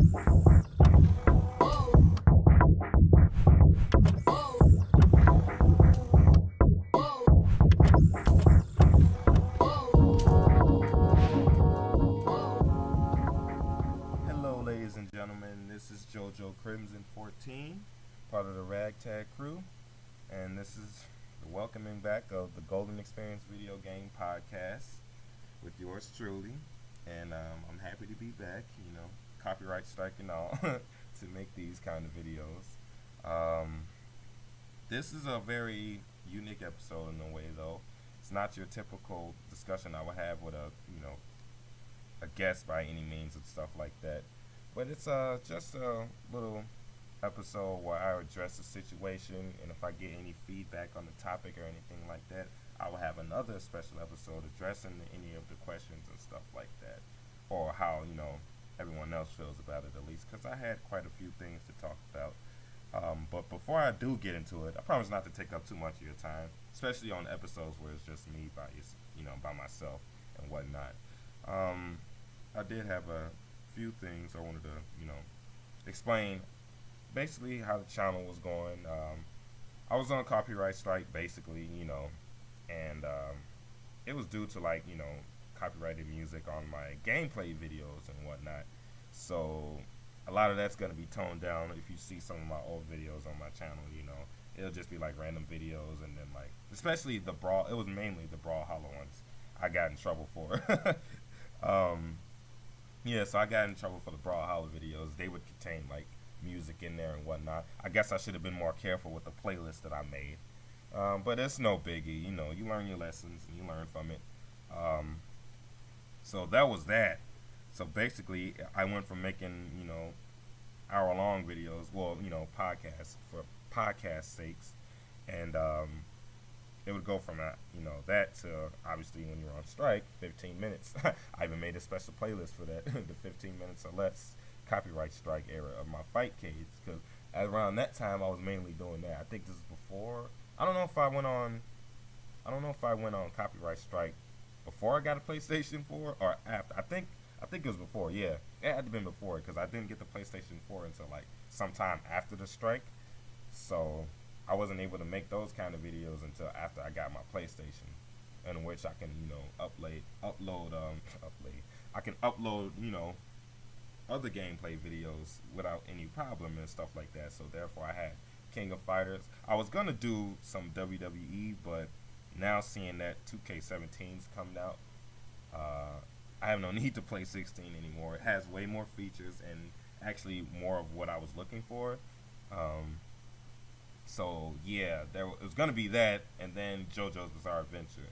Hello, ladies and gentlemen. This is JoJo Crimson 14, part of the Ragtag crew, and this is the welcoming back of the Golden Experience Video Game Podcast with yours truly. And I'm happy to be back. Copyright strike and all, to make these kind of videos. This is a very unique episode in a way, though. It's not your typical discussion I would have with a guest by any means and stuff like that. But it's just a little episode where I address the situation, and if I get any feedback on the topic or anything like that, I will have another special episode addressing any of the questions and stuff like that, or how everyone else feels about it, at least, because I had quite a few things to talk about. But before I do get into it, I promise not to take up too much of your time, especially on episodes where it's just me by myself and whatnot. I did have a few things I wanted to, explain basically how the channel was going. I was on copyright strike basically, and it was due to copyrighted music on my gameplay videos and whatnot. So a lot of that's going to be toned down. If you see some of my old videos on my channel, it'll just be like random videos, and then especially the Brawl, it was mainly the Brawlhalla ones I got in trouble for. Yeah, so I got in trouble for the Brawlhalla videos. They would contain music in there and whatnot. I guess I should have been more careful with the playlist that I made. But it's no biggie. You learn your lessons and you learn from it. So that was that. So basically, I went from making, hour-long videos, podcasts for podcast sakes, and it would go from that to, obviously, when you're on strike, 15 minutes. I even made a special playlist for that, the 15 minutes or less copyright strike era of my fight cage, because around that time I was mainly doing that. I think this is before. I don't know if I went on copyright strike before I got a PlayStation 4 or after. I think it was before. Yeah, it had to have been before, because I didn't get the PlayStation 4 until sometime after the strike. So I wasn't able to make those kind of videos until after I got my PlayStation, in which I can upload other gameplay videos without any problem and stuff like that. So therefore I had King of Fighters. I was gonna do some WWE, but now seeing that 2K17's coming out, I have no need to play 16 anymore. It has way more features and actually more of what I was looking for. So yeah, it was gonna be that, and then JoJo's Bizarre Adventure,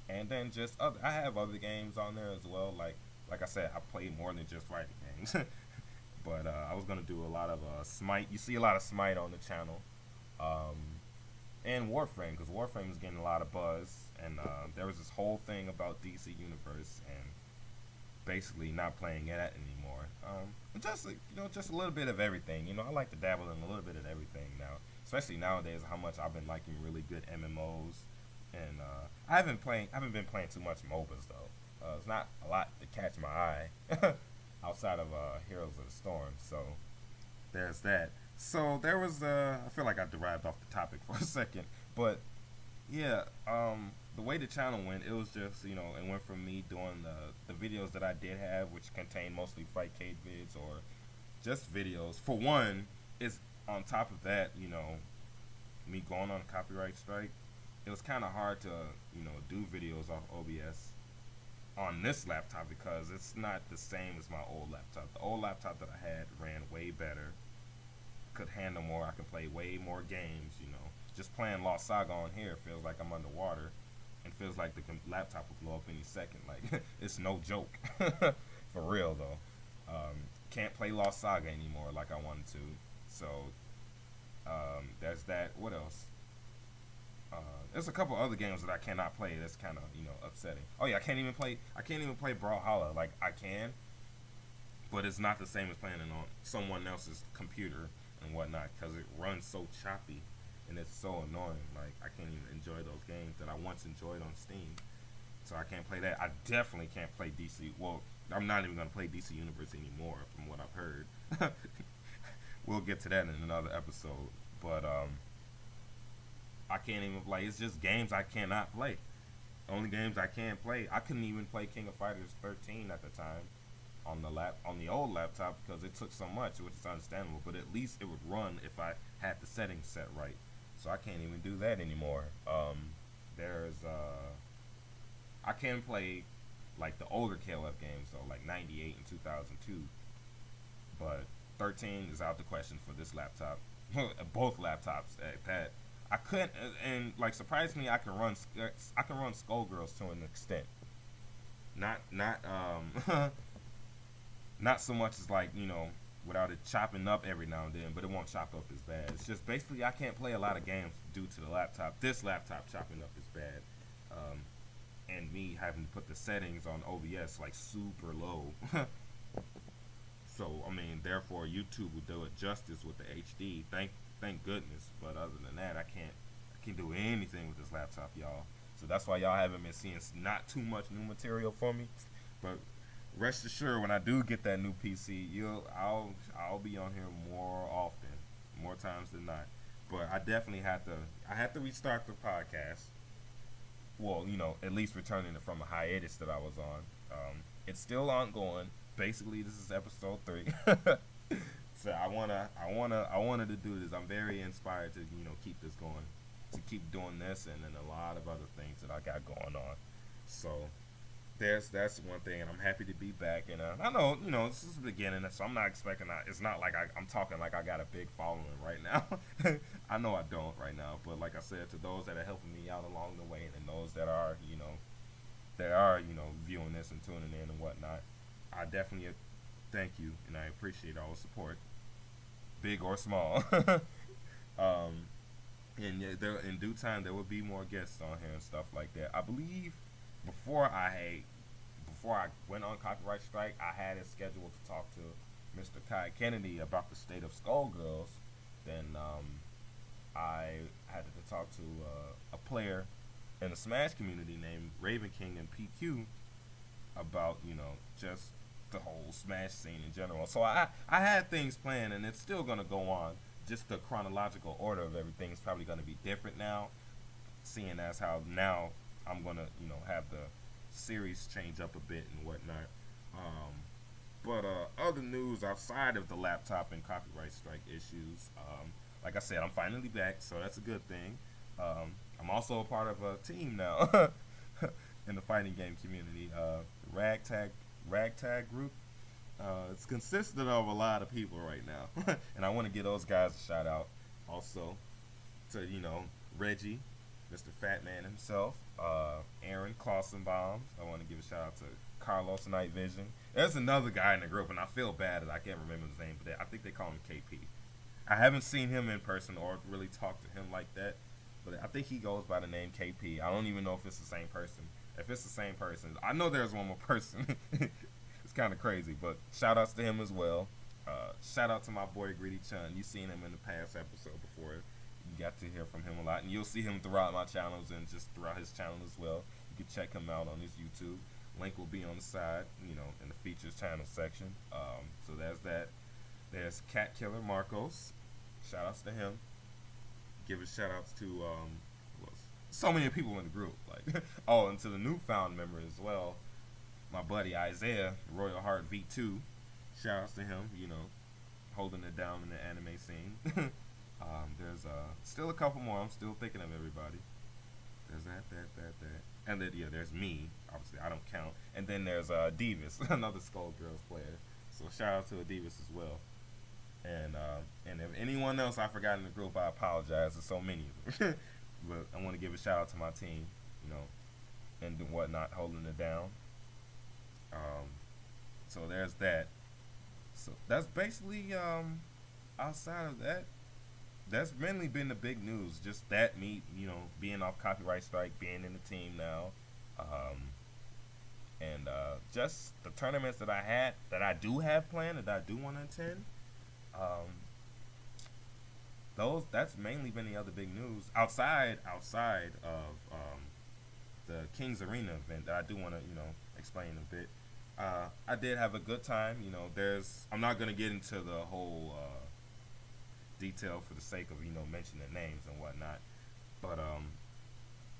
and then just I have other games on there as well. Like I said, I play more than just fighting games. But I was gonna do a lot of Smite. You see a lot of Smite on the channel, and Warframe, because Warframe is getting a lot of buzz, and there was this whole thing about DC Universe and basically not playing that anymore. Just a little bit of everything. I like to dabble in a little bit of everything now, especially nowadays. How much I've been liking really good MMOs, and I haven't been playing too much MOBAs though. It's not a lot to catch my eye outside of Heroes of the Storm. So there's that. So there was I feel like I derived off the topic for a second, but yeah, the way the channel went, it was just, it went from me doing the videos that I did have, which contained mostly fight cage vids or just videos. For one, is on top of that, me going on a copyright strike, it was kind of hard to, do videos off OBS on this laptop, because it's not the same as my old laptop. The old laptop that I had ran way better, could handle more. I could play way more games. Just playing Lost Saga on here feels like I'm underwater, and feels like the laptop will blow up any second. It's no joke. For real though. Can't play Lost Saga anymore like I wanted to. So there's that. What else? There's a couple other games that I cannot play. That's kind of upsetting. Oh yeah, I can't even play Brawlhalla. I can, but it's not the same as playing it on someone else's computer and whatnot, because it runs so choppy and it's so annoying. I can't even enjoy those games that I once enjoyed on Steam. So I can't play that. I definitely can't play DC. Well, I'm not even gonna play DC Universe anymore, from what I've heard. we'll get to that in another episode. But I can't even play. It's just games I cannot play. Only games I can't play. I couldn't even play King of Fighters 13 at the time on the old laptop because it took so much, which is understandable. But at least it would run if I had the settings set right. So I can't even do that anymore. There's I can play like the older KOF games though, like 98 and 2002. But 13 is out the question for this laptop. Both laptops at that. I couldn't, and like surprisingly, I can run Skullgirls to an extent. Not not so much as like without it chopping up every now and then, but it won't chop up as bad. It's just basically I can't play a lot of games due to the laptop. This laptop chopping up is bad, and me having to put the settings on OBS like super low. So I mean, therefore YouTube will do it justice with the HD. Thank goodness. But other than that, I can't do anything with this laptop, y'all. So that's why y'all haven't been seeing not too much new material for me. But rest assured, when I do get that new PC, I'll be on here more often, more times than not. But I definitely have to restart the podcast. Well, at least returning it from a hiatus that I was on. It's still ongoing. Basically, this is episode 3. So I wanted to do this. I'm very inspired to keep this going, to keep doing this, and then a lot of other things that I got going on. So that's one thing, and I'm happy to be back. And I know this is the beginning, so I'm not expecting that. It's not like I'm talking like I got a big following right now. I know I don't right now, but like I said, to those that are helping me out along the way, and those that are viewing this and tuning in and whatnot, I definitely thank you, and I appreciate all the support, big or small. And in due time there will be more guests on here and stuff like that. I believe before I went on copyright strike, I had it scheduled to talk to Mr. Kai Kennedy about the state of Skullgirls. Then I had to talk to a player in the Smash community named Raven King and PQ about just the whole Smash scene in general. So I had things planned, and it's still gonna go on. Just the chronological order of everything is probably gonna be different now, seeing as how now I'm gonna have the series change up a bit and whatnot. But other news outside of the laptop and copyright strike issues, like I said, I'm finally back, so that's a good thing. I'm also a part of a team now in the fighting game community, Ragtag group. It's consistent of a lot of people right now, and I want to give those guys a shout out. Also to Reggie, Mr. Fat Man himself, Aaron Clausenbaum. I want to give a shout out to Carlos Night Vision. There's another guy in the group, and I feel bad that I can't remember his name, but I think they call him KP. I haven't seen him in person or really talked to him like that, but I think he goes by the name KP. I don't even know if it's the same person. If it's the same person, I know there's one more person. It's kind of crazy, but shout outs to him as well. Shout out to my boy Greedy Chun. You've seen him in the past episode before. You got to hear from him a lot, and you'll see him throughout my channels and just throughout his channel as well. You can check him out on his YouTube. Link will be on the side, in the features channel section. So there's that. There's Cat Killer Marcos. Shout outs to him. Give a shout outs to so many people in the group. Like and to the newfound member as well, my buddy Isaiah, Royal Heart V2. Shout outs to him, holding it down in the anime scene. There's still a couple more. I'm still thinking of everybody. There's that. And then there's me. Obviously I don't count. And then there's Divas, another Skullgirls player. So shout out to Divas as well. And if anyone else I forgot in the group, I apologize. There's so many of them. But I want to give a shout out to my team, and whatnot, holding it down. So there's that. So that's basically outside of that. That's mainly been the big news. Just that me, being off copyright strike, being in the team now, and just the tournaments that I do have planned, that I do want to attend. That's mainly been the other big news outside of the King's Arena event that I do want to explain a bit. I did have a good time. I'm not gonna get into the whole detail for the sake of mentioning names and whatnot. But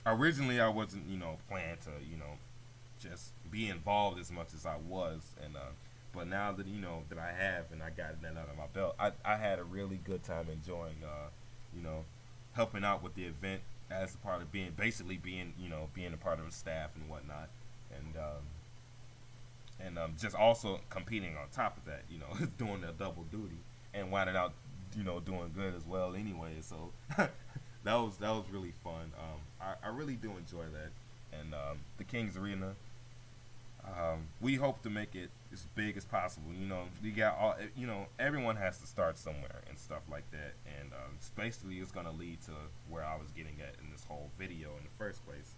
originally I wasn't planning to just be involved as much as I was, and but now that that I have and I got that under my belt, I had a really good time enjoying you know helping out with the event as a part of being a part of the staff and whatnot, and just also competing on top of that, doing the double duty and winding out doing good as well anyway. So that was really fun. I really do enjoy that, and the Kings Arena. We hope to make it as big as possible. We got all. Everyone has to start somewhere and stuff like that. And basically, it's gonna lead to where I was getting at in this whole video in the first place.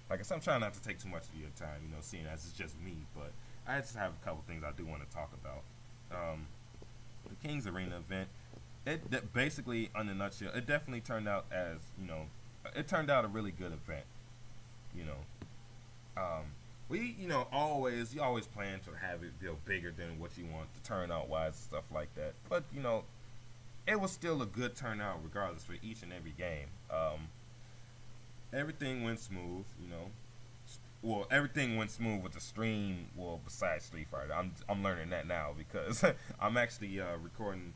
Like I said, I'm trying not to take too much of your time. Seeing as it's just me, but I just have a couple things I do want to talk about. The Kings Arena event. Basically, in a nutshell, it definitely turned out as it turned out a really good event. You know. We, you always plan to have it bigger than what you want to turn out wise, stuff like that. But, it was still a good turnout regardless for each and every game. Everything went smooth, Well, everything went smooth with the stream, well, besides Street Fighter. I'm learning that now because I'm actually recording,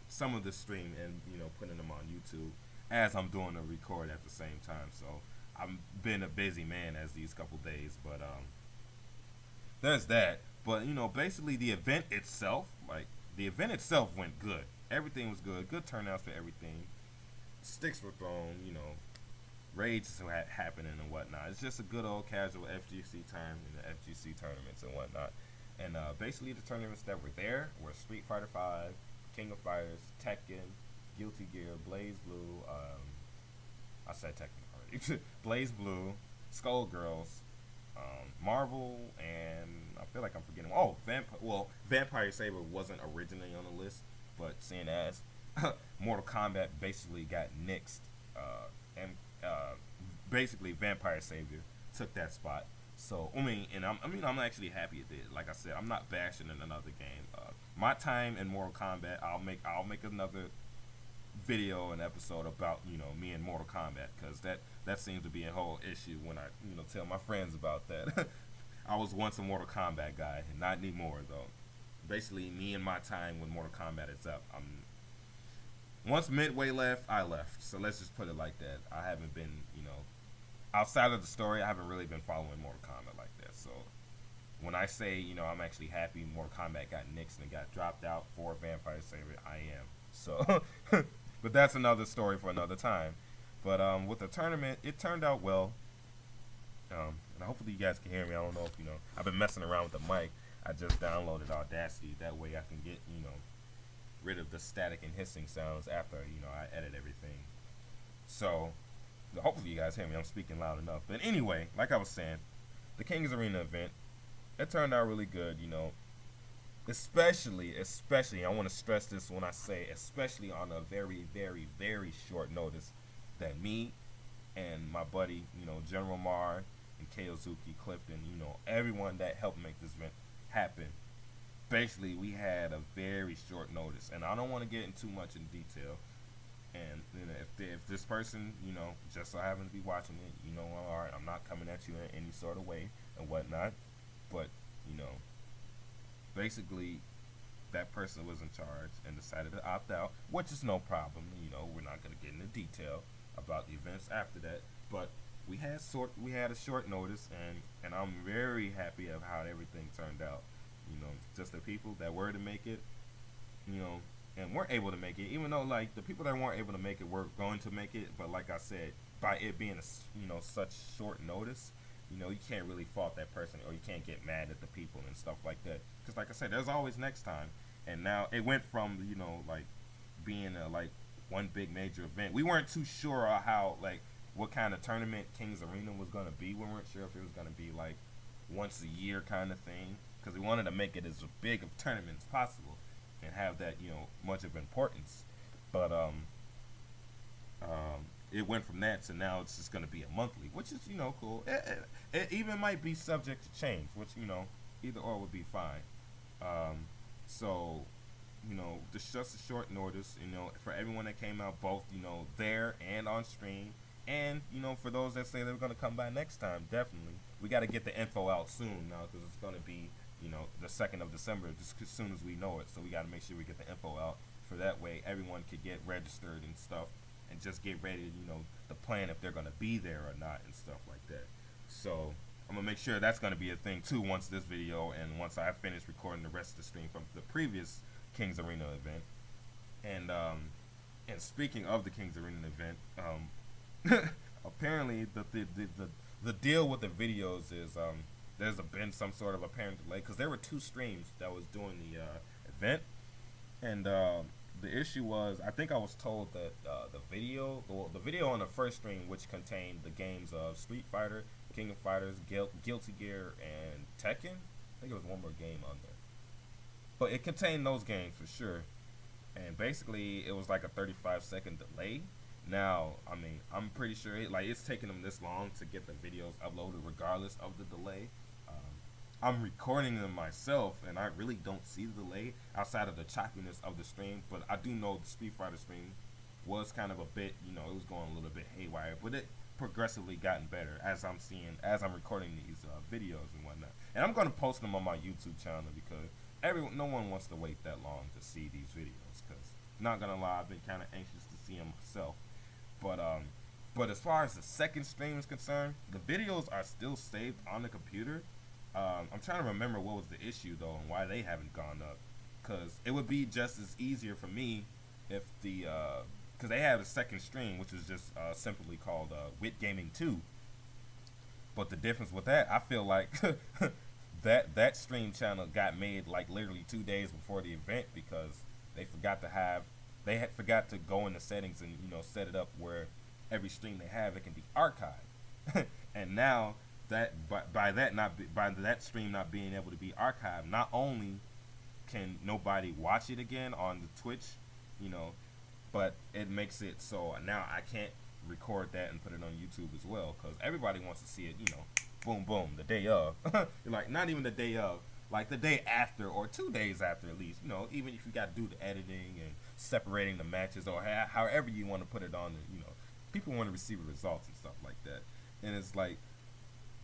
some of the stream and, putting them on YouTube as I'm doing the record at the same time. So I've been a busy man as these couple days, but there's that. But basically the event itself, went good. Everything was good. Good turnouts for everything. Sticks were thrown. Raids happening and whatnot. It's just a good old casual FGC time in the FGC tournaments and whatnot. And basically the tournaments that were there were Street Fighter 5, King of Fighters, Tekken, Guilty Gear, Blaze Blue. I said Tekken. Blaze Blue, Skullgirls, Marvel, and I feel like I'm forgetting. Oh, Vampire Saber wasn't originally on the list, but seeing as Mortal Kombat basically got nixed, and basically Vampire Saber took that spot. So I'm actually happy it did. Like I said, I'm not bashing in another game. My time in Mortal Kombat, I'll make another video and episode about me and Mortal Kombat, because that seems to be a whole issue when I tell my friends about that. I was once a Mortal Kombat guy, and not anymore though. Basically, me and my time when Mortal Kombat is up. Once Midway left, I left. So let's just put it like that. I haven't been outside of the story, I haven't really been following Mortal Kombat like that. So when I say I'm actually happy Mortal Kombat got nixed and got dropped out for Vampire Saber, I am. So but that's another story for another time. But with the tournament, it turned out well. And hopefully you guys can hear me. I don't know if I've been messing around with the mic. I just downloaded Audacity. That way I can get rid of the static and hissing sounds after I edit everything. So hopefully you guys hear me. I'm speaking loud enough. But anyway, like I was saying, the Kings Arena event, it turned out really good. Especially, I want to stress this when I say especially on a very, very, very short notice, that me and my buddy, General Mar and Keozuki, Clifton, everyone that helped make this event happen, basically we had a very short notice, and I don't want to get into too much in detail. And if this person, just so happens to be watching it, alright, I'm not coming at you in any sort of way and whatnot, but basically that person was in charge and decided to opt out, which is no problem. We're not going to get into detail about the events after that, but we had a short notice, and I'm very happy of how everything turned out. Just the people that were to make it, and weren't able to make it, even though like the people that weren't able to make it were going to make it, but like I said, by it being such short notice, you can't really fault that person, or you can't get mad at the people and stuff like that, because like I said, there's always next time. And now it went from like being like one big major event. We weren't too sure how what kind of tournament Kings Arena was going to be. We weren't sure if it was going to be like once a year kind of thing, because we wanted to make it as big of a tournament as possible and have that much of importance. But it went from that to now it's just going to be a monthly, which is cool. It even might be subject to change, which either or would be fine. So just a short notice, for everyone that came out both, there and on stream. And, for those that say they're going to come by next time, definitely. We got to get the info out soon now because it's going to be, the 2nd of December, just as soon as we know it. So we got to make sure we get the info out for that way everyone could get registered and stuff and just get ready to plan if they're going to be there or not and stuff like that. So I'm going to make sure that's going to be a thing too once this video and once I finish recording the rest of the stream from the previous Kings Arena event. And speaking of the Kings Arena event, apparently the deal with the videos is there's been some sort of apparent delay because there were 2 streams that was doing the event, and the issue was I think I was told that the video on the first stream, which contained the games of Street Fighter, King of Fighters, Guilty Gear, and Tekken. I think there was one more game on there, but it contained those games for sure. And basically, it was like a 35-second delay. Now, I mean, I'm pretty sure it's taking them this long to get the videos uploaded, regardless of the delay. I'm recording them myself, and I really don't see the delay outside of the choppiness of the stream. But I do know the Street Fighter stream was kind of a bit, it was going a little bit haywire, but it progressively gotten better as I'm recording these videos and whatnot. And I'm going to post them on my YouTube channel because no one wants to wait that long to see these videos. Because, not gonna lie, I've been kind of anxious to see them myself. But as far as the second stream is concerned, the videos are still saved on the computer. I'm trying to remember what was the issue though and why they haven't gone up. Because it would be just as easier for me if because they had a second stream which was just simply called Wit Gaming 2. But the difference with that, I feel like that stream channel got made like literally 2 days before the event because they had forgot to go in the settings and set it up where every stream they have it can be archived. And now that by that stream not being able to be archived, not only can nobody watch it again on the Twitch, but it makes it so now I can't record that and put it on YouTube as well because everybody wants to see it, boom boom the day of. Like not even the day of, like the day after or 2 days after at least, even if you got to do the editing and separating the matches or however you want to put it on, people want to receive the results and stuff like that. And it's like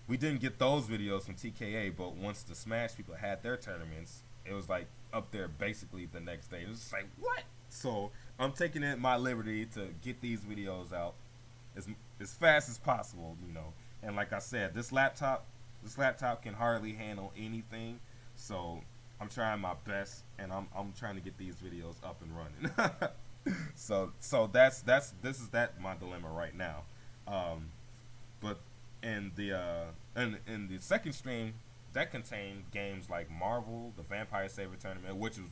we didn't get those videos from TKA, but once the Smash people had their tournaments, it was like up there basically the next day. It was just like, what? So I'm taking it my liberty to get these videos out as fast as possible, And like I said, this laptop can hardly handle anything. So I'm trying my best, and I'm trying to get these videos up and running. so this is my dilemma right now. But in the second stream, that contained games like Marvel, the Vampire Savior Tournament, which is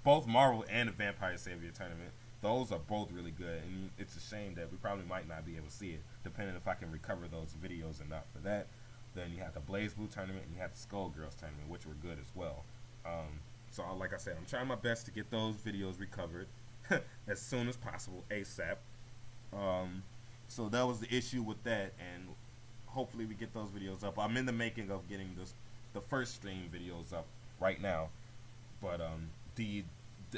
both Marvel and the Vampire Savior Tournament. Those are both really good, and it's a shame that we probably might not be able to see it, depending if I can recover those videos or not for that. Then you have the Blaze Blue Tournament, and you have the Skullgirls Tournament, which were good as well. So like I said, I'm trying my best to get those videos recovered as soon as possible, ASAP. So that was the issue with that, and hopefully we get those videos up. I'm in the making of getting the first stream videos up right now, but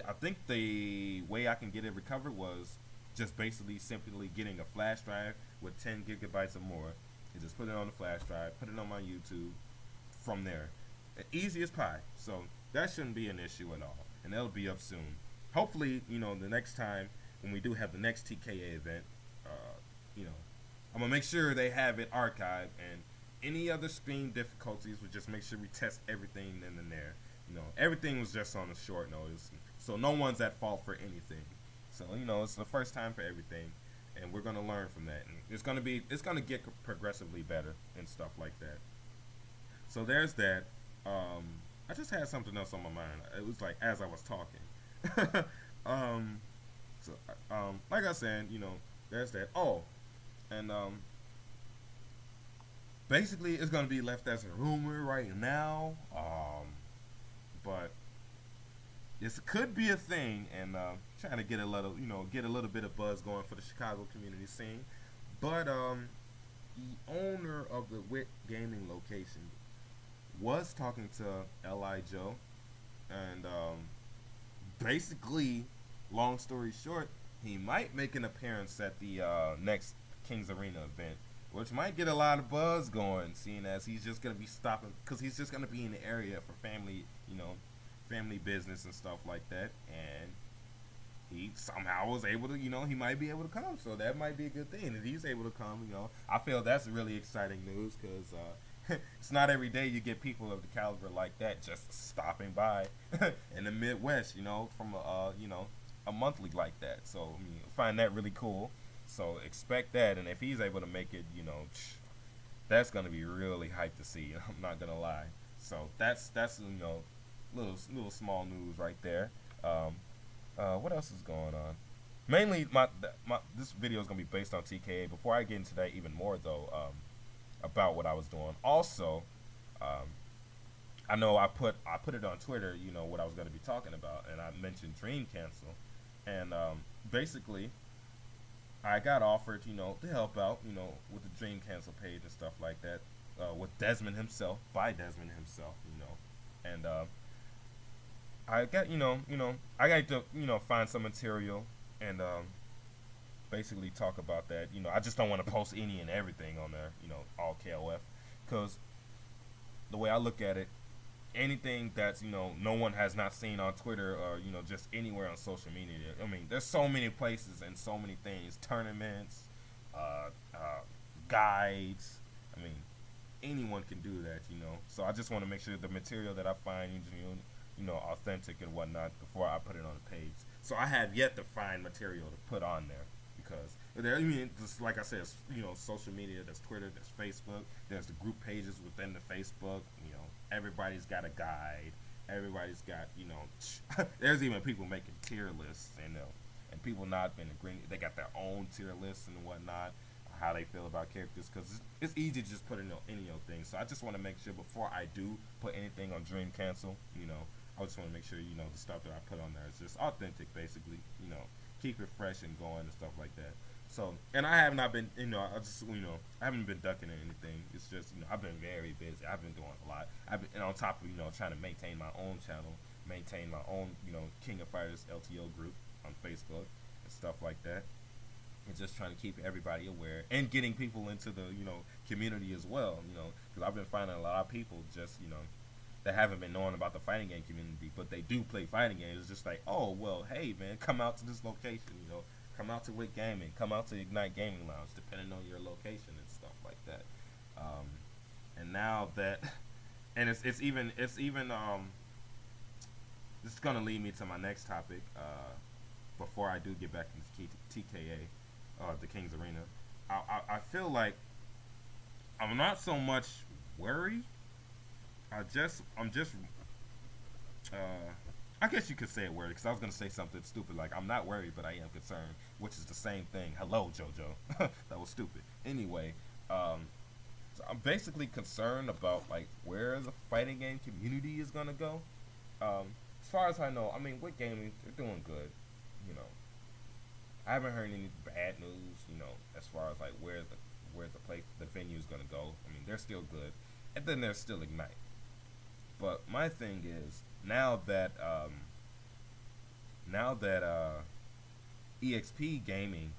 I think the way I can get it recovered was just basically simply getting a flash drive with 10 gigabytes or more and just put it on the flash drive, put it on my YouTube from there. Easy as pie. So that shouldn't be an issue at all, and that'll be up soon. Hopefully, the next time when we do have the next TKA event, I'm gonna make sure they have it archived, and any other stream difficulties, we just make sure we test everything then and there. Everything was just on a short notice, so no one's at fault for anything. So it's the first time for everything, and we're gonna learn from that, and it's gonna get progressively better and stuff like that. So there's that. I just had something else on my mind. It was like as I was talking. Like I said, there's that. Oh, and basically it's gonna be left as a rumor right now. But this could be a thing, and trying to get a little, get a little bit of buzz going for the Chicago community scene. But the owner of the Wit Gaming location was talking to L.I. Joe, and basically, long story short, he might make an appearance at the next Kings Arena event, which might get a lot of buzz going, seeing as he's just gonna be stopping because he's just gonna be in the area for family, family business and stuff like that, and he somehow was able to, he might be able to come. So that might be a good thing if he's able to come. I feel that's really exciting news because it's not every day you get people of the caliber like that just stopping by in the Midwest, from a monthly like that. So I find that really cool. So expect that, and if he's able to make it, that's gonna be really hype to see. I'm not gonna lie. So that's little small news right there. What else is going on? Mainly, my this video is gonna be based on TKA. Before I get into that even more though, about what I was doing. Also, I know I put it on Twitter. What I was gonna be talking about, and I mentioned Dream Cancel, and basically, I got offered, to help out, with the Dream Cancel page and stuff like that, with Desmond himself, by Desmond himself, and I got, I got to, find some material and basically talk about that. I just don't want to post any and everything on there, all KOF, because the way I look at it, anything that's no one has not seen on Twitter or just anywhere on social media. I mean, there's so many places and so many things, tournaments, guides. I mean, anyone can do that. So I just want to make sure the material that I find, authentic and whatnot before I put it on the page. So I have yet to find material to put on there because just like I said, it's, social media. There's Twitter, there's Facebook, there's the group pages within the Facebook. Everybody's got a guide. Everybody's got, there's even people making tier lists, and people not been agreeing. They got their own tier lists and whatnot, how they feel about characters, because it's easy to just put in any old thing. So I just want to make sure before I do put anything on Dream Cancel, I just want to make sure, the stuff that I put on there is just authentic, basically, keep it fresh and going and stuff like that. So, and I have not been, I haven't been ducking or anything. It's just, I've been very busy. I've been doing a lot. And on top of, trying to maintain my own channel, maintain my own, King of Fighters LTO group on Facebook and stuff like that. And just trying to keep everybody aware and getting people into the, community as well, because I've been finding a lot of people just, that haven't been knowing about the fighting game community, but they do play fighting games. It's just like, oh, well, hey, man, come out to this location, come out to Wit Gaming, come out to Ignite Gaming Lounge, depending on your location and stuff like that. And now that, and it's even, this is gonna lead me to my next topic. Before I do get back into TKA, the Kings Arena, I feel like I'm not so much worried. I'm just I guess you could say it worried, because I was going to say something stupid like I'm not worried but I am concerned, which is the same thing. Hello, JoJo. That was stupid. Anyway, so I'm basically concerned about like where the fighting game community is going to go. As far as I know, I mean, with gaming, they're doing good. I haven't heard any bad news, as far as like where the place, the venue is going to go. I mean, they're still good. And then there's still Ignite. But my thing is, now that EXP Gaming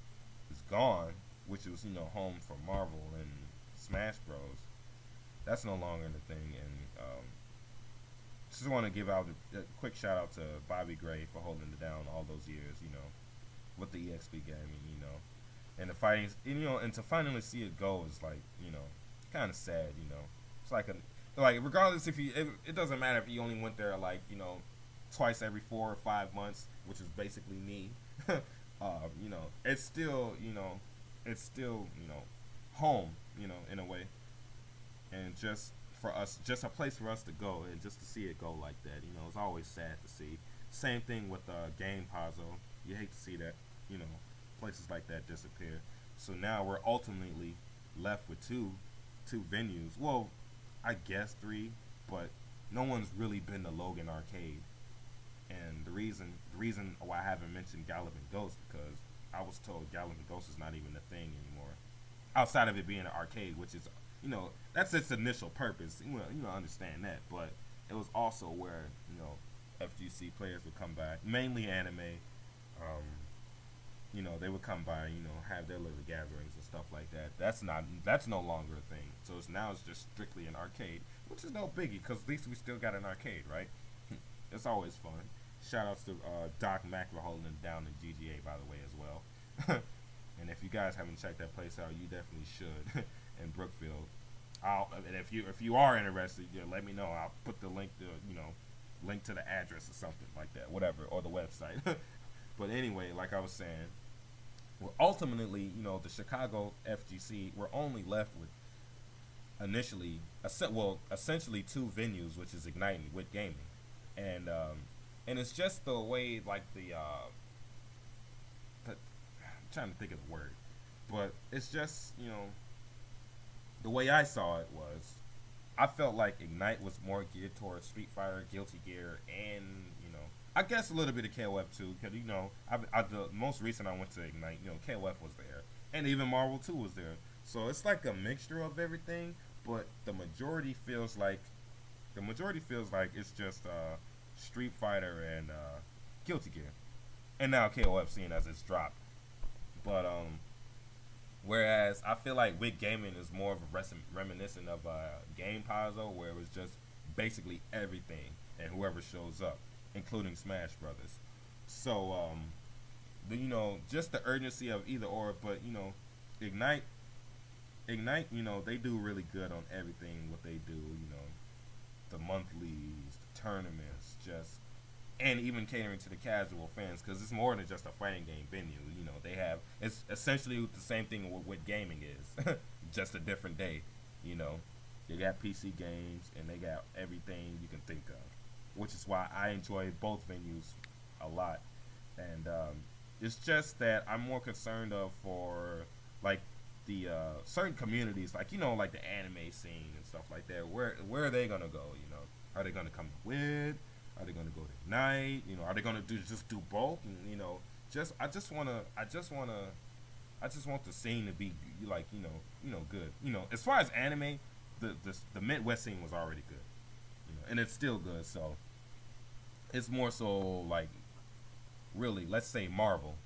is gone, which was home for Marvel and Smash Bros, that's no longer the thing. And just want to give out a quick shout out to Bobby Gray for holding it down all those years, with the EXP Gaming, and the fighting, and to finally see it go is like, kind of sad, It's like regardless if it doesn't matter if you only went there like, twice every 4 or 5 months, which is basically me. It's still, home, in a way. And just for us, just a place for us to go and just to see it go like that, it's always sad to see. Same thing with Game Puzzle. You hate to see that, places like that disappear. So now we're ultimately left with two venues. Well, I guess 3, but no one's really been to Logan Arcade. And the reason why I haven't mentioned Galloping Ghost, because I was told Galloping Ghost is not even a thing anymore, outside of it being an arcade, which is, that's its initial purpose. Understand that, but it was also where, FGC players would come by, mainly anime. Um, they would come by, have their little gatherings and stuff like that. That's no longer a thing. So it's just strictly an arcade, which is no biggie because at least we still got an arcade, right? It's always fun. Shout outs to Doc Mack for holding it down in GGA, by the way, as well. And if you guys haven't checked that place out, you definitely should. In Brookfield, and if you are interested, let me know. I'll put the link to link to the address or something like that, whatever, or the website. But anyway, like I was saying, well, ultimately, the Chicago FGC, we're only left with essentially two venues, which is Ignite and Wit Gaming, and it's just the way like I'm trying to think of the word, but it's just the way I saw it was, I felt like Ignite was more geared towards Street Fighter, Guilty Gear, and I guess a little bit of KOF too, because the most recent I went to Ignite, KOF was there, and even Marvel 2 was there. So it's like a mixture of everything, but the majority feels like it's just Street Fighter and Guilty Gear, and now KOF seeing as it's dropped. But whereas I feel like Wit Gaming is more of a reminiscent of Game Puzzle, where it was just basically everything and whoever shows up, including Smash Brothers. So just the urgency of either or, but Ignite, they do really good on everything what they do. The monthlies, the tournaments, and even catering to the casual fans, because it's more than just a fighting game venue. It's essentially the same thing what gaming is, just a different day. They got PC games and they got everything you can think of, which is why I enjoy both venues a lot. And it's just that I'm more concerned for like the certain communities, like like the anime scene and stuff like that. Where are they gonna go? Are they gonna come to Wit? Are they gonna go to Ignite? Are they gonna do both? And I just want the scene to be like good. As far as anime, the Midwest scene was already good, and it's still good. So it's more so like, really, let's say Marvel.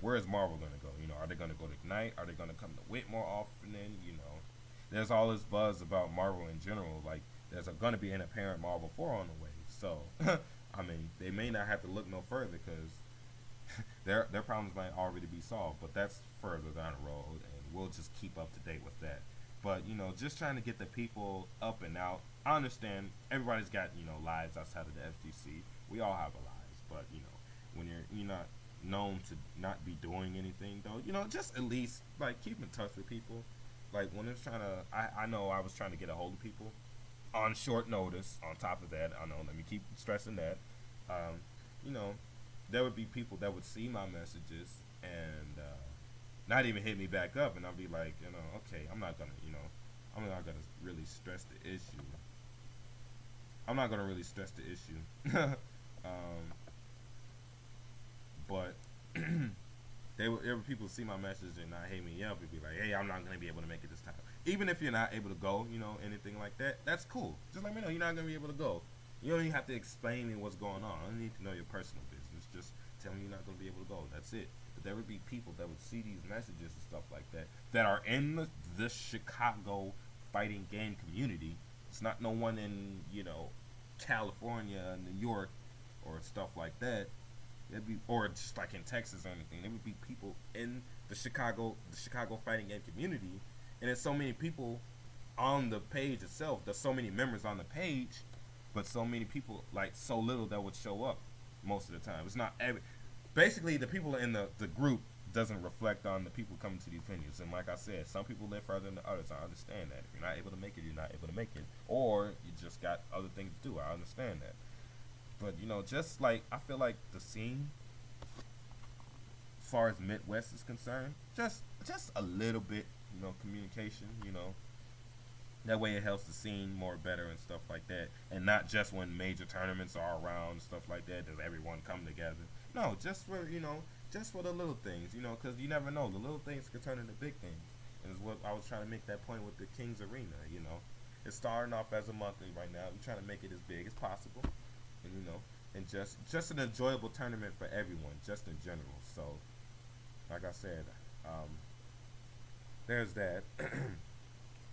Where is Marvel gonna go? Are they gonna go to Ignite? Are they gonna come to Wit more often? There's all this buzz about Marvel in general. Like, there's gonna be an apparent Marvel 4 on the way. So, I mean, they may not have to look no further because their problems might already be solved. But that's further down the road, and we'll just keep up to date with that. But just trying to get the people up and out. I understand everybody's got lives outside of the FGC. We all have our lives, but when you're not known to not be doing anything though, just at least like keep in touch with people. Like when it's I know I was trying to get a hold of people on short notice. On top of that, I know, let me keep stressing that. There would be people that would see my messages and not even hit me back up, and I'll be like, okay, I'm not gonna really stress the issue. But there were people see my message and not hit me up and be like, hey, I'm not gonna be able to make it this time. Even if you're not able to go, anything like that, that's cool. Just let me know you're not gonna be able to go. You don't even have to explain me what's going on. I don't need to know your personal business. Just tell me you're not gonna be able to go. That's it. But there would be people that would see these messages and stuff like that are in the Chicago fighting game community. It's not no one in California, New York, or stuff like that. It'd be, or just like in Texas or anything. There would be people in the Chicago fighting game community, and there's so many people on the page itself. There's so many members on the page, but so many people, like so little that would show up most of the time. It's not basically the people in the group doesn't reflect on the people coming to these venues. And like I said, some people live further than others. I understand that. If you're not able to make it, you're not able to make it, or you just got other things to do. I understand that. But just like I feel like the scene, as far as Midwest is concerned, just a little bit, communication, that way it helps the scene more better and stuff like that, and not just when major tournaments are around and stuff like that, does everyone come together. No, just for the little things, because you never know, the little things can turn into big things, and is what I was trying to make that point with the Kings Arena. It's starting off as a monthly right now. We're trying to make it as big as possible. And and just an enjoyable tournament for everyone, just in general. So, like I said, um, there's that.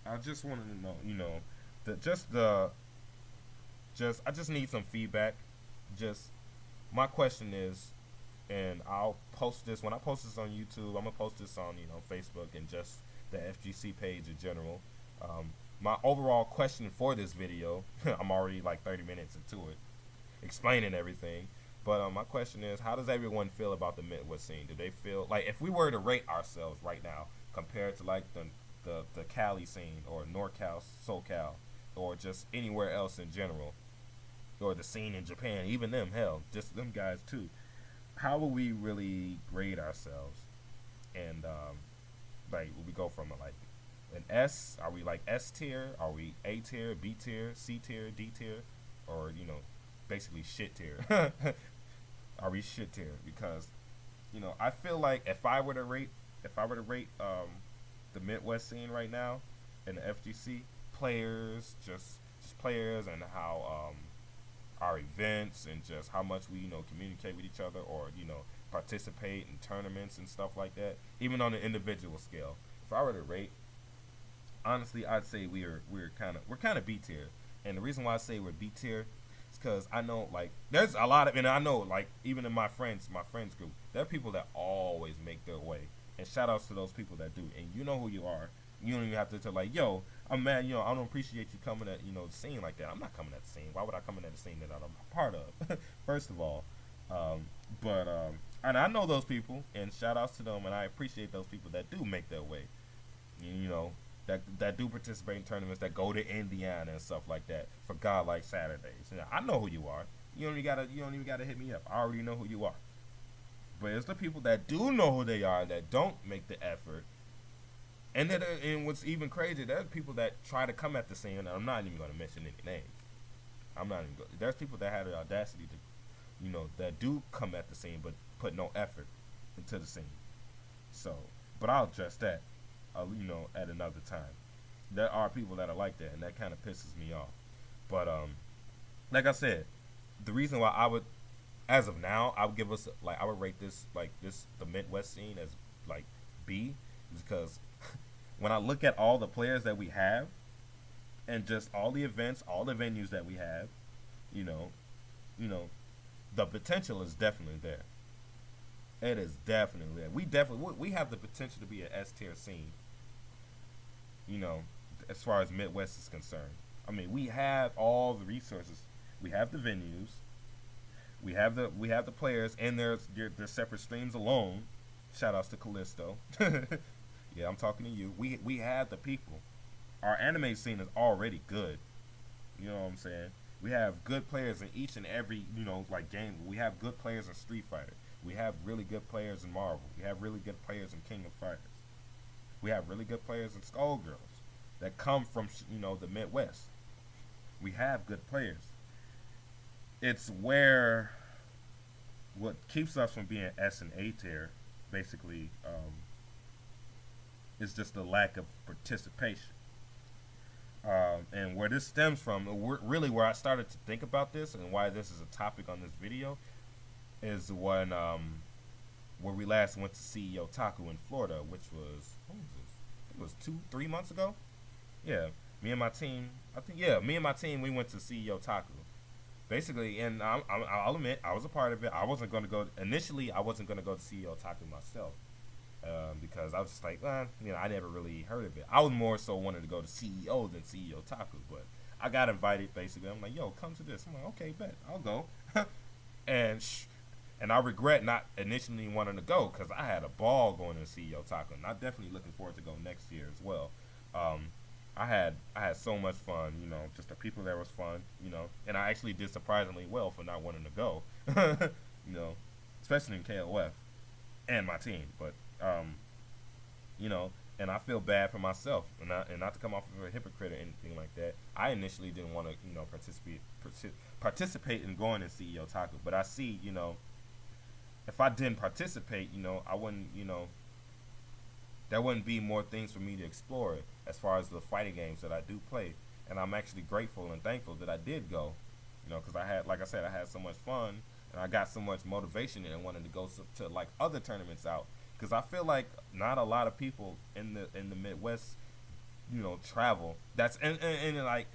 I just wanted to know, the just the just I just need some feedback. Just my question is, and I'll post this when I post this on YouTube. I'm gonna post this on Facebook and just the FGC page in general. Um, my overall question for this video, I'm already like 30 minutes into it, explaining everything. But my question is, how does everyone feel about the Midwest scene? Do they feel like if we were to rate ourselves right now compared to like the Cali scene or NorCal, SoCal, or just anywhere else in general, or the scene in Japan, even them, hell, just them guys too. How will we really grade ourselves? And like, will we go from like an S? Are we like S tier? Are we A tier, B tier, C tier, D tier, or basically shit tier? Are we shit tier? Because I feel like if I were to rate the Midwest scene right now in the FGC, players, just players, and how our events and just how much we communicate with each other, or participate in tournaments and stuff like that, even on an individual scale. If I were to rate, honestly, I'd say we're kind of B tier. And the reason why I say we're B tier is because I know, like, there's a lot of, and I know, like, even in my friends group, there are people that always make their way. And shout outs to those people that do. And you know who you are. You don't even have to tell, like, yo, I'm mad, I don't appreciate you coming at, the scene like that. I'm not coming at the scene. Why would I come in at the scene that I'm a part of? First of all. And I know those people, and shout outs to them, and I appreciate those people that do make their way. That do participate in tournaments, that go to Indiana and stuff like that for godlike Saturdays. I know who you are. You don't even gotta hit me up. I already know who you are. But it's the people that do know who they are that don't make the effort. And what's even crazier, there's people that try to come at the scene, and I'm not even going to mention any names. There's people that have the audacity to, that do come at the scene but put no effort into the scene. So, but I'll address that, at another time. There are people that are like that, and that kind of pisses me off. But, like I said, the reason why I would, as of now, I would rate this, the Midwest scene as, like, B, is because when I look at all the players that we have, and just all the events, all the venues that we have, the potential is definitely there. It is definitely there. We have the potential to be an S tier scene. As far as Midwest is concerned. I mean, we have all the resources. We have the venues. We have the players, and their separate streams alone. Shout outs to Callisto. Yeah, I'm talking to you. We have the people. Our anime scene is already good. You know what I'm saying? We have good players in each and every, game. We have good players in Street Fighter. We have really good players in Marvel. We have really good players in King of Fighters. We have really good players in Skullgirls that come from, the Midwest. We have good players. It's where what keeps us from being S and A tier, basically, is just the lack of participation. And where this stems from, really where I started to think about this and why this is a topic on this video, is when where we last went to CEO Taku in Florida, which was, what was this? It was 2-3 months ago. Yeah, me and my team, we went to CEO Taku. Basically, and I'll admit, I was a part of it. Initially, I wasn't going to go to CEO Taku myself. Because I was just like, I never really heard of it. I was more so wanted to go to CEO than CEO Taku, but I got invited, basically. I'm like, yo, come to this. I'm like, okay, bet, I'll go. and I regret not initially wanting to go, because I had a ball going to CEO Taku, and I'm definitely looking forward to go next year as well. I had so much fun, just the people there was fun, and I actually did surprisingly well for not wanting to go, especially in KOF and my team, but and I feel bad for myself, and not to come off of a hypocrite or anything like that. I initially didn't want to, participate in going to CEO Taku, but I see, if I didn't participate, I wouldn't, there wouldn't be more things for me to explore as far as the fighting games that I do play, and I'm actually grateful and thankful that I did go, Because I had, like I said, I had so much fun and I got so much motivation and wanted to go to like other tournaments out. Because I feel like not a lot of people in the Midwest, travel. That's and like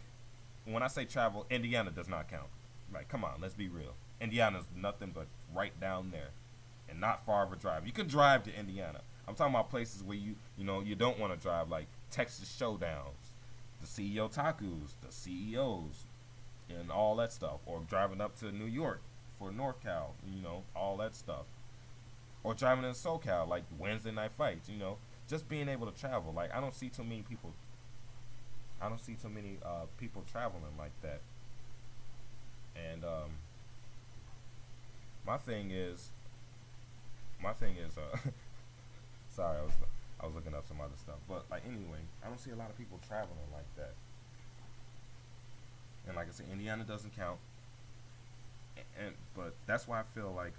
when I say travel, Indiana does not count. Like, come on, let's be real. Indiana's nothing but right down there, and not far of a drive. You can drive to Indiana. I'm talking about places where you don't want to drive, like Texas Showdowns, the CEO Tacos, the CEOs, and all that stuff, or driving up to New York for NorCal, all that stuff, or driving in SoCal, like Wednesday night fights, just being able to travel. Like, I don't see too many people. I don't see too many people traveling like that. And my thing is, sorry, I was looking up some other stuff, but like anyway, I don't see a lot of people traveling like that. And like I said, Indiana doesn't count, but that's why I feel like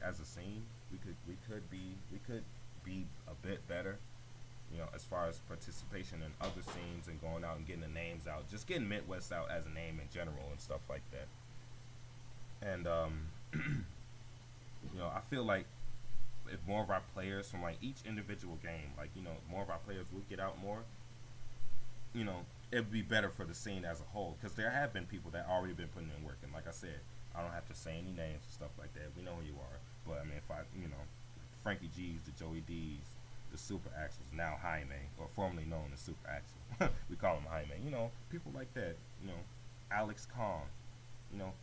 as a scene we could be a bit better, as far as participation in other scenes and going out and getting the names out, just getting Midwest out as a name in general and stuff like that. And I feel like if more of our players from like each individual game, like more of our players would get out more, it would be better for the scene as a whole. Because there have been people that already been putting in work, and like I said, I don't have to say any names and stuff like that. We know who you are. But I mean, if Frankie G's, the Joey D's, the Super Axels, now Jaime, or formerly known as Super Axel, we call him Jaime. People like that. Alex Kong.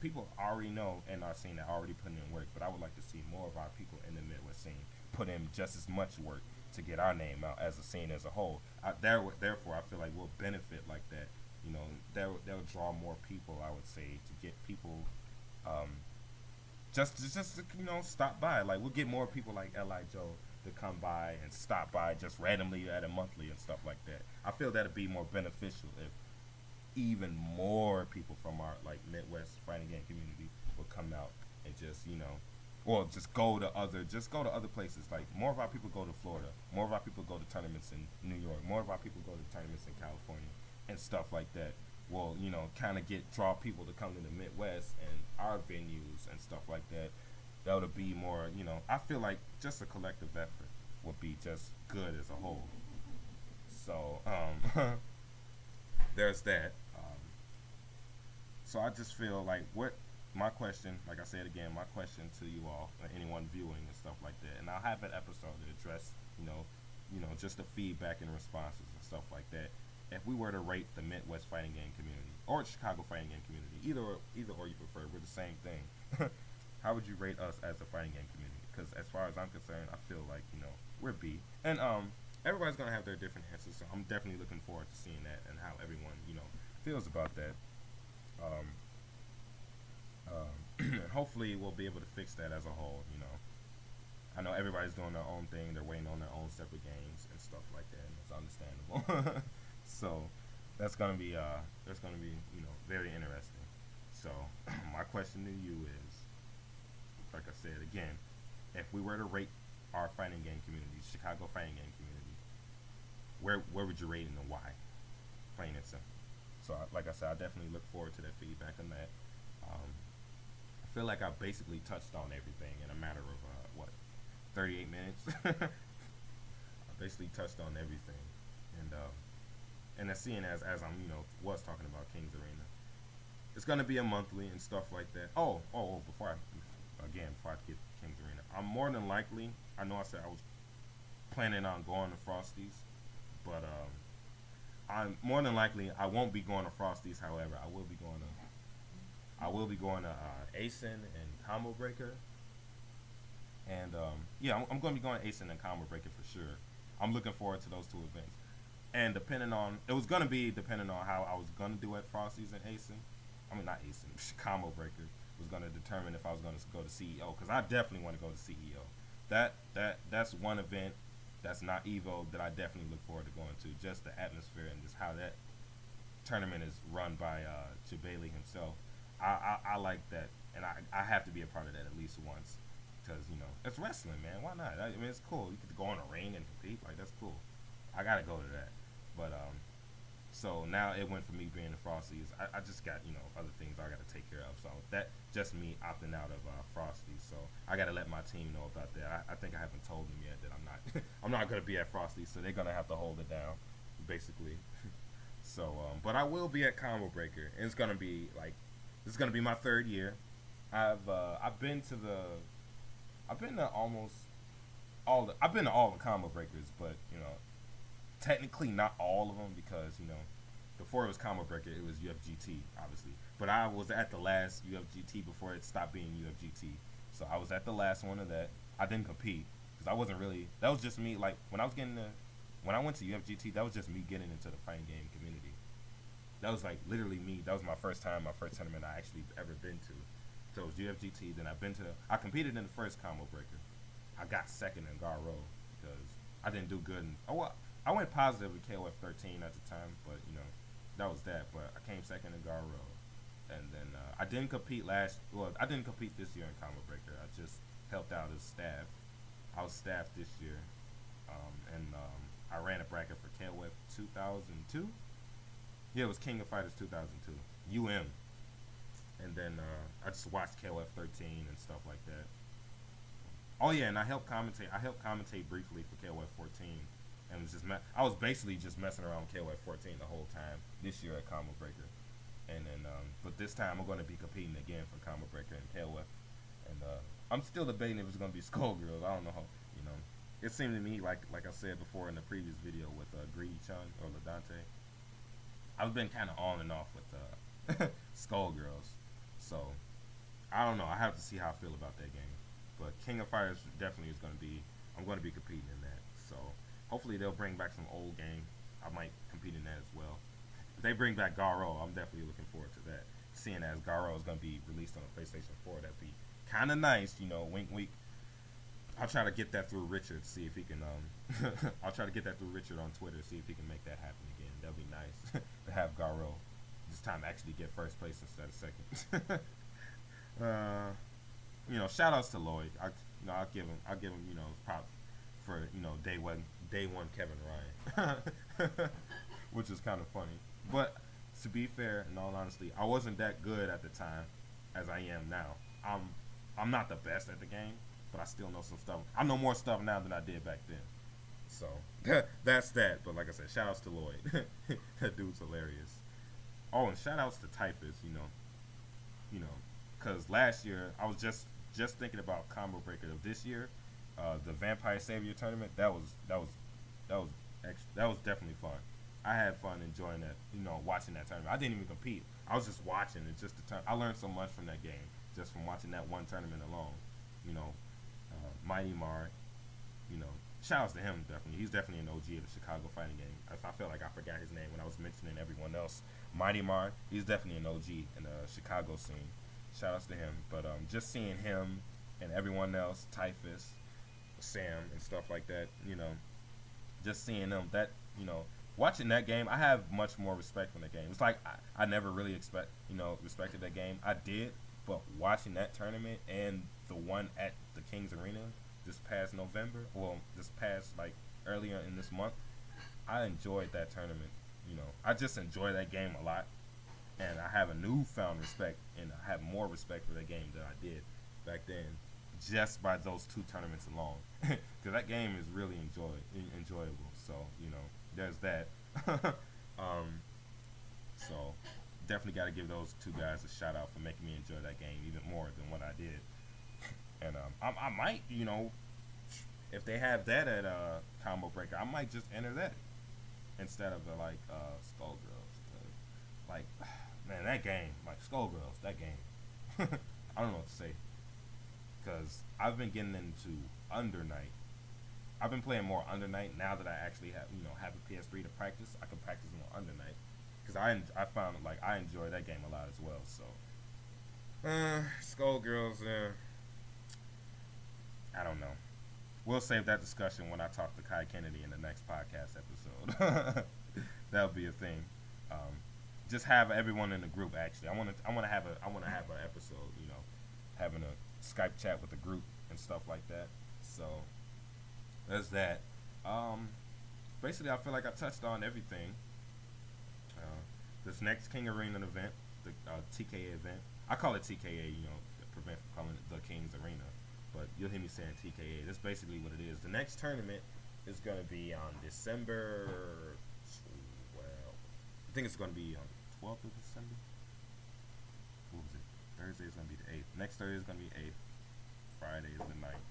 People already know in our scene that already putting in work. But I would like to see more of our people in the Midwest scene put in just as much work to get our name out as a scene as a whole. Therefore, I feel like we'll benefit like that. They'll draw more people. I would say to get people. Just stop by. Like, we'll get more people like Li Joe to come by and stop by just randomly at a monthly and stuff like that. I feel that'd be more beneficial if even more people from our like Midwest fighting game community would come out and just or just go to other places. Like, more of our people go to Florida, more of our people go to tournaments in New York, more of our people go to tournaments in California and stuff like that. Will kind of draw people to come to the Midwest and our venues and stuff like that. That would be more, I feel like just a collective effort would be just good as a whole. So there's that. So I just feel like my question, like I said again, my question to you all, or anyone viewing and stuff like that, and I'll have an episode to address, just the feedback and responses and stuff like that. If we were to rate the Midwest fighting game community or Chicago fighting game community, either or you prefer, we're the same thing. How would you rate us as a fighting game community? Because as far as I'm concerned, I feel like we're B, and everybody's gonna have their different answers. So I'm definitely looking forward to seeing that and how everyone feels about that. Hopefully we'll be able to fix that as a whole. I know everybody's doing their own thing. They're waiting on their own separate games and stuff like that, and it's understandable. So that's gonna be very interesting. So my question to you is, like I said again, if we were to rate our fighting game community, Chicago fighting game community, where would you rate it and why? Plain and simple. So like I said, I definitely look forward to that feedback on that. I feel like I basically touched on everything in a matter of 38 minutes. I basically touched on everything, and as seeing as I'm was talking about Kings Arena, it's gonna be a monthly and stuff like that. Before I get to Kings Arena, I'm more than likely. I know I said I was planning on going to Frosties, but I'm more than likely I won't be going to Frosties. However, I will be going to ASIN and Combo Breaker. And I'm going to be going to ASIN and Combo Breaker for sure. I'm looking forward to those two events. And depending on how I was going to do at Frosty's and ASIN, I mean not ASIN, Combo Breaker, was going to determine if I was going to go to CEO, because I definitely want to go to CEO. That's one event that's not Evo that I definitely look forward to going to. Just the atmosphere and just how that tournament is run by Jabali himself. I like that, and I have to be a part of that at least once. Because, it's wrestling, man. Why not? I mean, it's cool. You get to go on a ring and compete. Like, that's cool. I got to go to that. But So now it went from me being the Frosties. I just got other things I got to take care of. So that just me opting out of Frosties. So I got to let my team know about that. I think I haven't told them yet that I'm not I'm not gonna be at Frosties. So they're gonna have to hold it down, basically. So but I will be at Combo Breaker, and it's gonna be like this is gonna be my third year. I've been to almost I've been to all the Combo Breakers, but technically not all of them because before it was Combo Breaker it was UFGT obviously, but I was at the last UFGT before it stopped being UFGT, so I was at the last one of that. I didn't compete because I wasn't really, that was just me, like when I went to UFGT, that was just me getting into the fighting game community. That was like literally me. That was my first tournament I actually ever been to. So it was UFGT. Then I competed in the first Combo Breaker. I got second in Garo because I didn't do good. I went positive with K.O.F.13 at the time, but that was that. But I came second in Garo, and then I didn't compete I didn't compete this year in Combo Breaker. I just helped out as staff. I was staff this year, and I ran a bracket for K.O.F. 2002. Yeah, it was King of Fighters 2002, UM, and then I just watched K.O.F. 13 and stuff like that. Oh yeah, and I helped commentate. Briefly for KOF 14, and it was I was basically just messing around with KOF 14 the whole time this year at Combo Breaker, and then but this time I'm going to be competing again for Combo Breaker and KOF, and I'm still debating if it's going to be Skullgirls. I don't know how. It seemed to me like I said before in the previous video with Greedy-chan or Ladante, I've been kind of on and off with Skullgirls, so I don't know. I have to see how I feel about that game. But King of Fighters definitely is going to be, I'm going to be competing in that. So hopefully they'll bring back some old game. I might compete in that as well. If they bring back Garo, I'm definitely looking forward to that. Seeing as Garo is going to be released on the PlayStation 4, that'd be kind of nice, wink wink. I'll try to get that through Richard, see if he can, I'll try to get that through Richard on Twitter, see if he can make that happen again. That'd be nice to have Garo this time actually get first place instead of second. Shout outs to Lloyd. I'll give him, props for, day one Kevin Ryan, which is kind of funny. But to be fair, in all honesty, I wasn't that good at the time as I am now. I'm not the best at the game, but I still know some stuff. I know more stuff now than I did back then. So that's that. But like I said, shout outs to Lloyd. That dude's hilarious. Oh, and shout outs to Typhus. Because last year I was just thinking about Combo Breaker of this year, the Vampire Savior tournament. That was definitely fun. I had fun enjoying that, watching that tournament. I didn't even compete. I was just watching it. I learned so much from that game just from watching that one tournament alone. Mighty Mar. Shout outs to him definitely. He's definitely an OG of the Chicago fighting game. I felt like I forgot his name when I was mentioning everyone else. Mighty Mar. He's definitely an OG in the Chicago scene. Shout outs to him. But just seeing him and everyone else, Typhus, Sam, and stuff like that, just seeing them, watching that game, I have much more respect for the game. It's like I never really respected that game. I did, but watching that tournament and the one at the King's Arena this past November, earlier in this month, I enjoyed that tournament. I just enjoy that game a lot. And I have a newfound respect, and I have more respect for that game than I did back then, just by those two tournaments alone. Because that game is really enjoyable. So there's that. So definitely got to give those two guys a shout out for making me enjoy that game even more than what I did. And I might, if they have that at Combo Breaker, I might just enter that instead of the Skullgirls. Man, that game, Skullgirls, that game. I don't know what to say. Because I've been getting into Under Night. I've been playing more Under Night now that I actually have a PS3 to practice. I can practice more Under Night. Because I found I enjoy that game a lot as well. So, Skullgirls, I don't know. We'll save that discussion when I talk to Kai Kennedy in the next podcast episode. That'll be a thing. Just have everyone in the group. Actually, I want to have an episode. Having a Skype chat with the group and stuff like that. So there's that. Basically, I feel like I touched on everything. This next King Arena event, the TKA event, I call it TKA, to prevent from calling it the King's Arena, but you'll hear me saying TKA. That's basically what it is. The next tournament is going to be on December 12th. I think it's going to be on the 12th of December. What was it? Thursday is going to be the 8th. Next Thursday is going to be 8th. Friday is the 9th.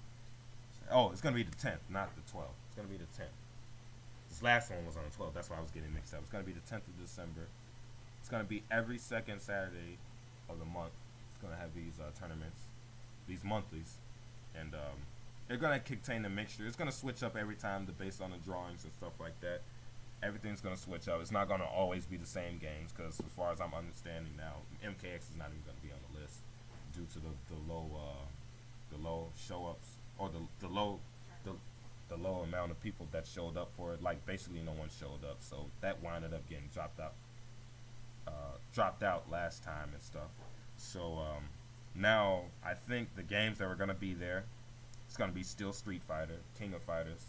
Oh, it's going to be the 10th, not the 12th. It's going to be the 10th. This last one was on the 12th. That's why I was getting mixed up. It's going to be the 10th of December. It's going to be every second Saturday of the month. It's going to have these tournaments, these monthlies. And they're going to contain a mixture. It's going to switch up every time based on the drawings and stuff like that. Everything's going to switch up. It's not going to always be the same games because as far as I'm understanding now, MKX is not even going to be on the list due to the low show-ups or the low amount of people that showed up for it. Like basically no one showed up, so that winded up getting dropped out last time and stuff. So now I think the games that were gonna be there, it's gonna be still Street Fighter, King of Fighters,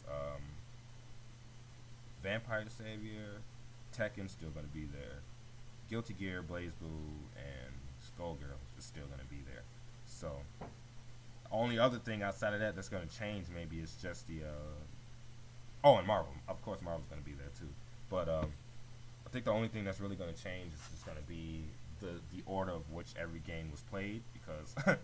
Vampire the Savior, Tekken's still gonna be there, Guilty Gear, BlazBlue, and Skullgirls is still gonna be there. So only other thing outside of that that's going to change maybe is just the and Marvel. Of course Marvel's going to be there too, but I think the only thing that's really going to change is just going to be the order of which every game was played, because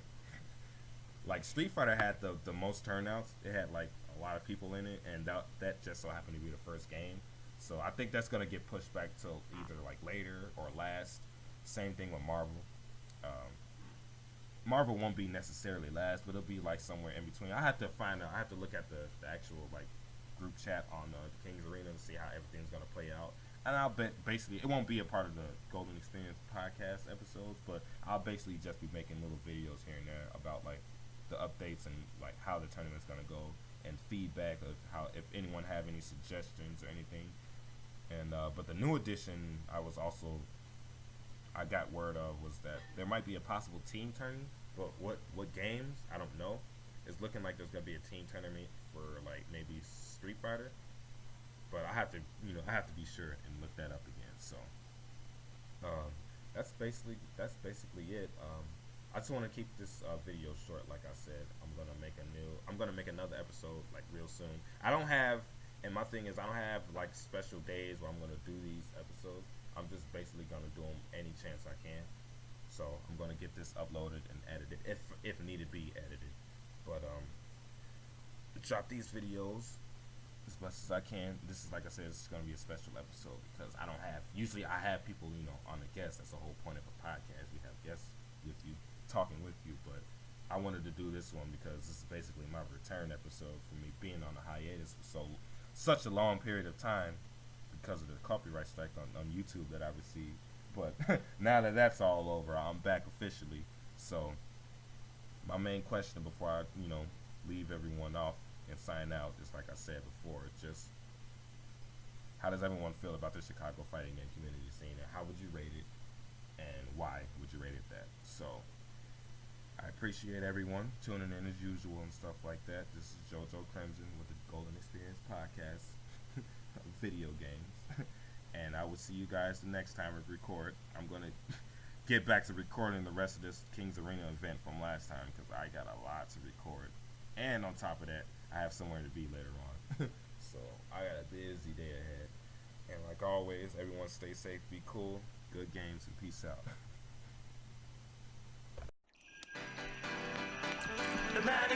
like Street Fighter had the most turnouts. It had like a lot of people in it, and that just so happened to be the first game. So I think that's going to get pushed back till either like later or last. Same thing with Marvel. Marvel won't be necessarily last, but it'll be like somewhere in between. I have to look at the actual like group chat on King's Arena to see how everything's gonna play out. And I'll bet basically it won't be a part of the Golden Experience podcast episodes, but I'll basically just be making little videos here and there about like the updates and like how the tournament's gonna go and feedback of how, if anyone have any suggestions or anything. And but the new edition I got word of was that there might be a possible team tournament, but what games, I don't know. It's looking like there's gonna be a team tournament for like maybe Street Fighter, but I have to be sure and look that up again. So that's basically it. I just want to keep this video short. Like I said, I'm gonna make another episode like real soon. And my thing is I don't have like special days where I'm gonna do these episodes. I'm just basically gonna do them any chance I can. So I'm gonna get this uploaded and edited if needed be edited. But drop these videos as much as I can. This is, like I said, this is gonna be a special episode because usually I have people on the guest. That's the whole point of a podcast. You have guests with you, talking with you. But I wanted to do this one because this is basically my return episode for me being on a hiatus for such a long period of time, because of the copyright strike on YouTube that I received. But now that that's all over, I'm back officially. So my main question before I leave everyone off and sign out is, like I said before, just how does everyone feel about the Chicago fighting game community scene, and how would you rate it, and why would you rate it that? So I appreciate everyone tuning in as usual and stuff like that. This is JoJo Crimson with the Golden Experience podcast, video games. And I will see you guys the next time we record. I'm going to get back to recording the rest of this King's Arena event from last time because I got a lot to record. And on top of that, I have somewhere to be later on. So I got a busy day ahead. And like always, everyone stay safe, be cool, good games, and peace out. The man